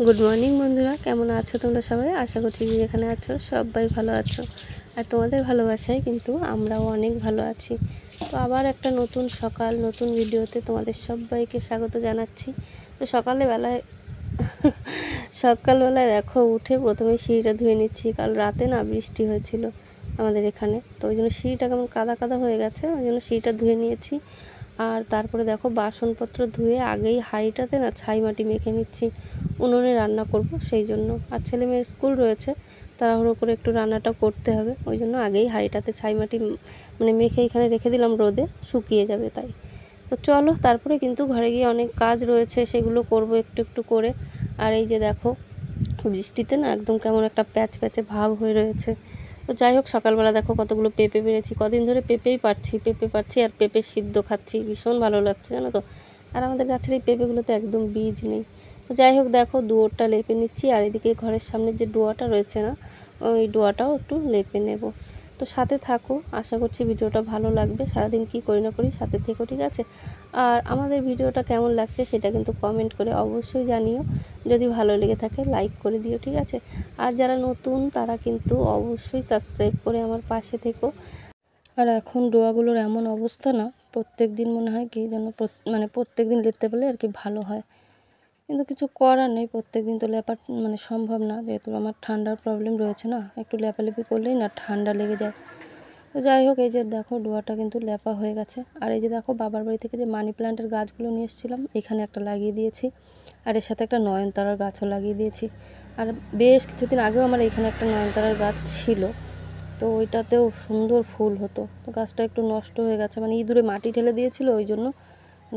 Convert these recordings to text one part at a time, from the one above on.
Good morning বন্ধুরা, কেমন আছো তোমরা সবাই? আশা করছি যে যেখানে আছো সবাই ভালো আছো। আর তোমাদের ভালোবাসায় কিন্তু আমরাও অনেক ভালো আছি। তো আবার একটা নতুন সকাল, নতুন ভিডিওতে তোমাদের সবাইকে স্বাগত জানাচ্ছি। তো সকালবেলায় দেখো উঠে প্রথমে সিঁড়িটা ধুয়ে নিচ্ছি। কাল রাতে না বৃষ্টি হয়েছিল আমাদের এখানে, তো ওই জন্য সিঁড়িটা কেমন কাদা কাদা হয়ে গেছে, ওই জন্য সিঁড়িটা ধুয়ে নিয়েছি। আর তারপরে দেখো বাসনপত্র ধুয়ে আগেই হাঁড়িটাতে না ছাই মাটি মেখে নিচ্ছি, উনুনে রান্না করব সেই জন্য। আর ছেলে মেয়ের স্কুল রয়েছে, তাড়াহুড়ো করে একটু রান্নাটা করতে হবে, ওই জন্য আগেই হাঁড়িটাতে ছাই মাটি মানে মেখে এখানে রেখে দিলাম, রোদে শুকিয়ে যাবে তাই। তো চলো, তারপরে কিন্তু ঘরে গিয়ে অনেক কাজ রয়েছে, সেগুলো করব একটু একটু করে। আর এই যে দেখো বৃষ্টিতে না একদম কেমন একটা প্যাচ প্যাচে ভাব হয়ে রয়েছে। তো যাই হোক, সকালবেলা দেখো কতগুলো পেঁপে পেরেছি, কদিন ধরে পেঁপেই পারছি আর পেঁপে সিদ্ধ খাচ্ছি, ভীষণ ভালো লাগছে জানো তো। আর আমাদের গাছের এই পেঁপেগুলোতে একদম বীজ নেই। তো যাই হোক, দেখো দুয়োরটা লেপে নিচ্ছি, আর এদিকে ঘরের সামনে যে ডোয়াটা রয়েছে না, ওই ডোয়াটাও একটু লেপে নেব। তো সাথে থাকো, আশা করছি ভিডিওটা ভালো লাগবে। সারাদিন কি করি না করি সাথে থেকো, ঠিক আছে? আর আমাদের ভিডিওটা কেমন লাগছে সেটা কিন্তু কমেন্ট করে অবশ্যই জানিও। যদি ভালো লেগে থাকে লাইক করে দিও, ঠিক আছে? আর যারা নতুন তারা কিন্তু অবশ্যই সাবস্ক্রাইব করে আমার পাশে থেকো। আর এখন ডোয়াগুলোর এমন অবস্থা না, প্রত্যেক দিন মনে হয় কি যেন প্রত্যেক দিন লেপতে পারলে আর কি ভালো হয়, কিন্তু কিছু করার নেই। প্রত্যেক দিন তো লেপা সম্ভব না, যেহেতু আমার ঠান্ডার প্রবলেম রয়েছে না, একটু লেপালেপি করলেই না ঠান্ডা লেগে যায়। তো যাই হোক, এই যে দেখো ডোয়াটা কিন্তু লেপা হয়ে গেছে। আর এই যে দেখো বাবার বাড়ি থেকে যে মানি প্ল্যান্টের গাছগুলো নিয়ে এসেছিলাম, এখানে একটা লাগিয়ে দিয়েছি, আর এর সাথে একটা নয়নতারার গাছও লাগিয়ে দিয়েছি। আর বেশ কিছুদিন আগেও আমার এখানে একটা নয়নতারার গাছ ছিল, তো ওইটাতেও সুন্দর ফুল হতো। তো গাছটা একটু নষ্ট হয়ে গেছে, মানে ইঁদুরে মাটি ঢেলে দিয়েছিল, ওই জন্য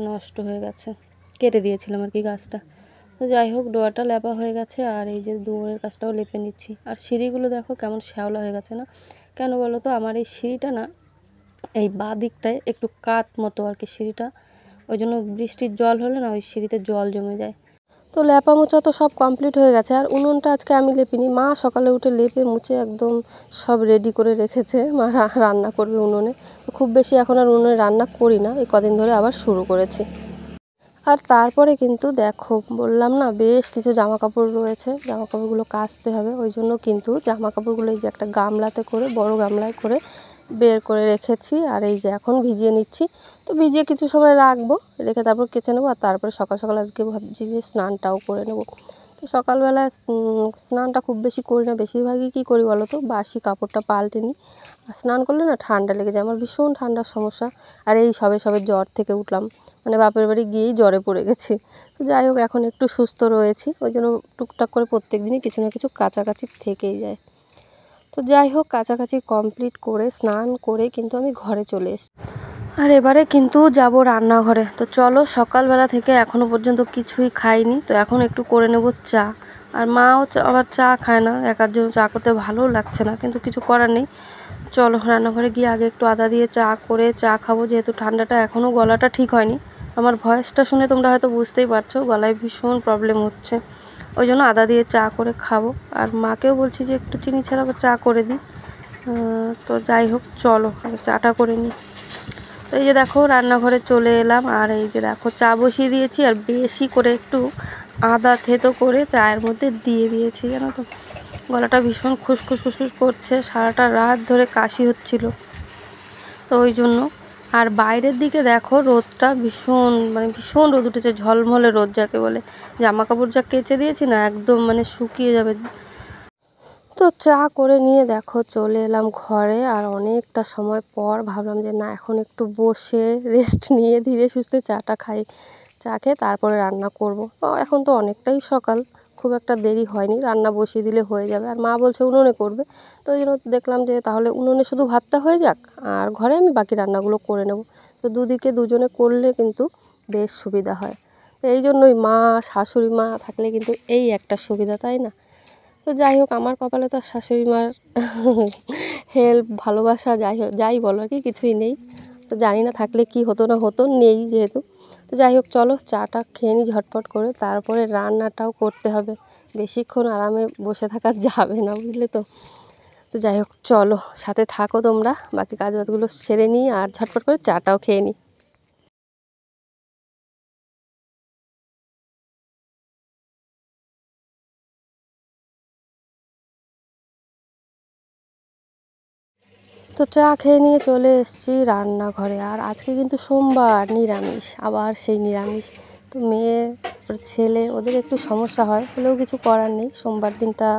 নষ্ট হয়ে গেছে, কেটে দিয়েছিলাম আর কি গাছটা। তো যাই হোক, ডোয়াটা লেপা হয়ে গেছে, আর এই যে দুয়ারের কাছটাও লেপে নিচ্ছি। আর সিঁড়িগুলো দেখো কেমন শ্যাওলা হয়ে গেছে না, কেন বলো তো? আমার এই সিঁড়িটা না, এই বাঁ দিকটায় একটু কাত মতো আর কি সিঁড়িটা, ওই জন্য বৃষ্টির জল হলে না ওই সিঁড়িতে জল জমে যায়। তো লেপা মোছা তো সব কমপ্লিট হয়ে গেছে। আর উনুনটা আজকে আমি লেপিনি, মা সকালে উঠে লেপে মুছে একদম সব রেডি করে রেখেছে, মা রান্না করবে উনুনে। খুব বেশি এখন আর উনুনে রান্না করি না, এই কদিন ধরে আবার শুরু করেছি। আর তারপরে কিন্তু দেখো, বললাম না বেশ কিছু জামা কাপড় রয়েছে, জামা কাপড়গুলো কাচতে হবে, ওই জন্য কিন্তু জামা কাপড়গুলো এই যে একটা গামলাতে করে, বড় গামলায় করে বের করে রেখেছি। আর এই যে এখন ভিজিয়ে নিচ্ছি। তো ভিজিয়ে কিছু সময় রাখবো, রেখে তারপর কেচে নেবো। আর তারপরে সকাল সকাল আজকে ভাবছি যে স্নানটাও করে নেব। তো সকালবেলা স্নানটা খুব বেশি করি না, বেশিরভাগই কী করি বলো তো, বাসি কাপড়টা পাল্টে নিই। আর স্নান করলে না ঠান্ডা লেগে যায়, আমার ভীষণ ঠান্ডার সমস্যা। আর এই সবে সবে জ্বর থেকে উঠলাম, মানে বাপের বাড়ি গিয়েই জ্বরে পড়ে গেছি। তো যাই হোক, এখন একটু সুস্থ রয়েছি, ওই জন্য টুকটাক করে প্রত্যেক দিনই কিছু না কিছু কাছাকাছি থেকেই যায়। তো যাই হোক, কাছাকাছি কমপ্লিট করে স্নান করে কিন্তু আমি ঘরে চলে এসেছি। আর এবারে কিন্তু যাব রান্নাঘরে। তো চলো, সকালবেলা থেকে এখনও পর্যন্ত কিছুই খাইনি, তো এখন একটু করে নেব চা। আর মাও আবার চা খায় না, একার জন্য চা করতে ভালোও লাগছে না, কিন্তু কিছু করার নেই। চলো রান্নাঘরে গিয়ে আগে একটু আদা দিয়ে চা করে চা খাবো, যেহেতু ঠান্ডাটা এখনও গলাটা ঠিক হয়নি। আমার ভয়েসটা শুনে তোমরা হয়তো বুঝতেই পারছো, গলায় ভীষণ প্রবলেম হচ্ছে, ওই জন্য আদা দিয়ে চা করে খাবো। আর মাকেও বলছি যে একটু চিনি ছাড়া চা করে দিই। তো যাই হোক, চলো আগে চাটা করে নিই। তো এই যে দেখো রান্নাঘরে চলে এলাম, আর এই যে দেখো চা বসিয়ে দিয়েছি, আর বেশি করে একটু আদা থেতো করে চায়ের মধ্যে দিয়ে দিয়েছি, জানো তো। গলাটা ভীষণ খুসখুস খুসখুস করছে, সারাটা রাত ধরে কাশি হচ্ছিল, তো ওই জন্য। আর বাইরের দিকে দেখো রোদটা ভীষণ রোদ উঠেছে, ঝলমলে রোদ যাকে বলে। জামা কাপড় যা কেচে দিয়েছি না, একদম শুকিয়ে যাবে। তো চা করে নিয়ে দেখো চলে এলাম ঘরে। আর অনেকটা সময় পর ভাবলাম যে না, এখন একটু বসে রেস্ট নিয়ে ধীরে সুস্থে চাটা খাই। চা খেয়ে তারপরে রান্না করব। এখন তো অনেকটাই সকাল, খুব একটা দেরি হয়নি, রান্না বসিয়ে দিলে হয়ে যাবে। আর মা বলছে উনুনে করবে, তো ওই জন্য দেখলাম যে তাহলে উনুনে শুধু ভাতটা হয়ে যাক, আর ঘরে আমি বাকি রান্নাগুলো করে নেব। তো দুদিকে দুজনে করলে কিন্তু বেশ সুবিধা হয়। তো এই জন্যই মা, শাশুড়ি মা থাকলে কিন্তু এই একটা সুবিধা, তাই না? তো যাই হোক, আমার কপালে তো শাশুড়ি মার হেল্প, ভালোবাসা, যাই বলো আর কি, কিছুই নেই। তো জানি না থাকলে কি হতো না হতো, নেই যেহেতু। তো যাই হোক, চলো চাটা খেয়ে নিই ঝটপট করে, তারপরে রান্নাটাও করতে হবে। বেশিক্ষণ আরামে বসে থাকা যাবে না, বুঝলে তো। তো যাই হোক, চলো সাথে থাকো তোমরা, বাকি কাজ বাজগুলো সেরে নিই আর ঝটপট করে চাটাও খেয়ে নিই। তো চা খেয়ে নিয়ে চলে এসেছি রান্নাঘরে। আর আজকে কিন্তু সোমবার, নিরামিষ, আবার সেই নিরামিষ। তো মেয়ে ওর ছেলে ওদের একটু সমস্যা হয়, হলেও কিছু করার নেই। সোমবার দিনটা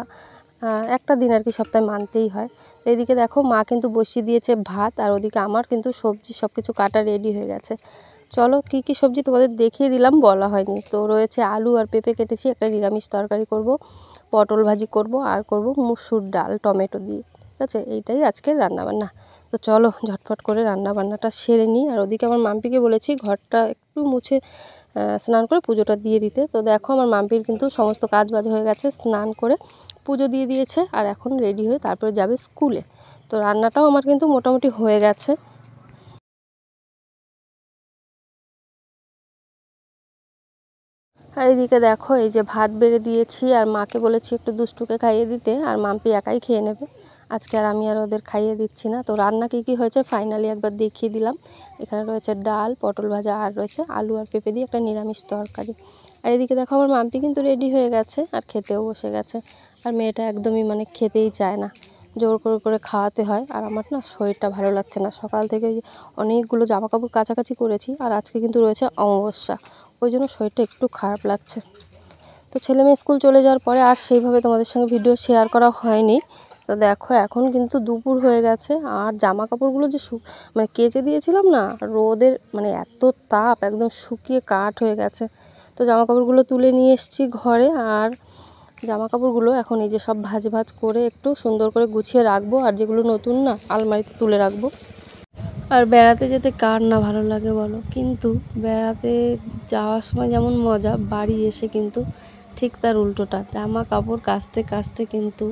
একটা দিন আর কি সপ্তাহে মানতেই হয়। তো এদিকে দেখো মা কিন্তু বসিয়ে দিয়েছে ভাত, আর ওদিকে আমার কিন্তু সবজি সব কিছু কাটা রেডি হয়ে গেছে। চলো কী কী সবজি তোমাদের দেখিয়ে দিলাম, বলা হয়নি। তো রয়েছে আলু আর পেঁপে কেটেছি, একটা নিরামিষ তরকারি করব, পটল ভাজি করব, আর করব মুসুর ডাল টমেটো দিয়ে। ঠিক আছে, এইটাই আজকের রান্নাবান্না। তো চলো ঝটফট করে রান্নাবান্নাটা সেরে নিই। আর ওদিকে আমার মাম্পিকে বলেছি ঘরটা একটু মুছে স্নান করে পুজোটা দিয়ে দিতে। তো দেখো আমার মাম্পির কিন্তু সমস্ত কাজ বাজ হয়ে গেছে, স্নান করে পুজো দিয়ে দিয়েছে, আর এখন রেডি হয়ে তারপরে যাবে স্কুলে। তো রান্নাটাও আমার কিন্তু মোটামুটি হয়ে গেছে। আর এদিকে দেখো এই যে ভাত বেড়ে দিয়েছি, আর মাকে বলেছি একটু দুষ্টুকে খাইয়ে দিতে, আর মাম্পি একাই খেয়ে নেবে আজকে। আর আমি আর ওদের খাইয়ে দিচ্ছি না। তো রান্না কী কী হয়েছে ফাইনালি একবার দেখিয়ে দিলাম। এখানে রয়েছে ডাল, পটল ভাজা, আর রয়েছে আলু আর পেঁপে দিয়ে একটা নিরামিষ তরকারি। আর এদিকে দেখো আমার মাম্পি কিন্তু রেডি হয়ে গেছে আর খেতেও বসে গেছে। আর মেয়েটা একদমই মানে খেতেই চায় না, জোর করে করে খাওয়াতে হয়। আর আমার না শরীরটা ভালো লাগছে না, সকাল থেকে ওই যে অনেকগুলো জামা কাপড় কাচাকাচি করেছি, আর আজকে কিন্তু রয়েছে অমাবস্যা, ওই জন্য শরীরটা একটু খারাপ লাগছে। তো ছেলে মেয়ে স্কুল চলে যাওয়ার পরে আর সেইভাবে তোমাদের সঙ্গে ভিডিও শেয়ার করা হয়নি। তো দেখো এখন কিন্তু দুপুর হয়ে গেছে, আর জামা কাপড়গুলো যে মানে কেচে দিয়েছিলাম না, রোদের মানে এত তাপ, একদম শুকিয়ে কাঠ হয়ে গেছে। তো জামা কাপড়গুলো তুলে নিয়ে এসেছি ঘরে। আর জামা কাপড়গুলো এখন এই যে সব ভাঁজ ভাঁজ করে একটু সুন্দর করে গুছিয়ে রাখবো, আর যেগুলো নতুন না আলমারিতে তুলে রাখবো। আর বেড়াতে যেতে কার না ভালো লাগে বলো, কিন্তু বেড়াতে যাওয়ার সময় যেমন মজা, বাড়ি এসে কিন্তু ঠিক তার উল্টোটা, জামা কাপড় কাচতে কাচতে কিন্তু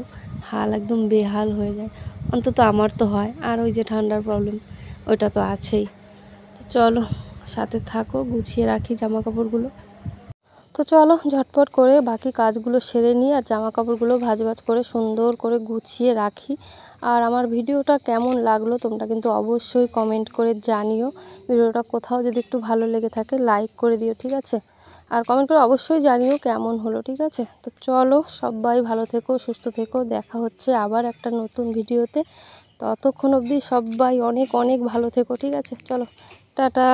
হাল একদম বেহাল হয়ে যায়। অন্তত আমার তো হয়। আর ওই যে ঠান্ডার প্রবলেম, ওইটা তো আছেই। চলো সাথে থাকো, গুছিয়ে রাখি জামা কাপড়গুলো। তো চলো ঝটপট করে বাকি কাজগুলো সেরে নিই, আর জামা কাপড়গুলো ভাঁজ ভাঁজ করে সুন্দর করে গুছিয়ে রাখি। আর আমার ভিডিওটা কেমন লাগলো তোমরা কিন্তু অবশ্যই কমেন্ট করে জানিও। ভিডিওটা কোথাও যদি একটু ভালো লেগে থাকে লাইক করে দিও, ঠিক আছে? আর কমেন্ট করে অবশ্যই জানিও কেমন হলো, ঠিক আছে? তো চলো সবাই ভালো থেকো, সুস্থ থেকো, দেখা হচ্ছে আবার একটা নতুন ভিডিওতে। ততক্ষণ অবধি সবাই অনেক অনেক ভালো থেকো, ঠিক আছে? চলো টাটা।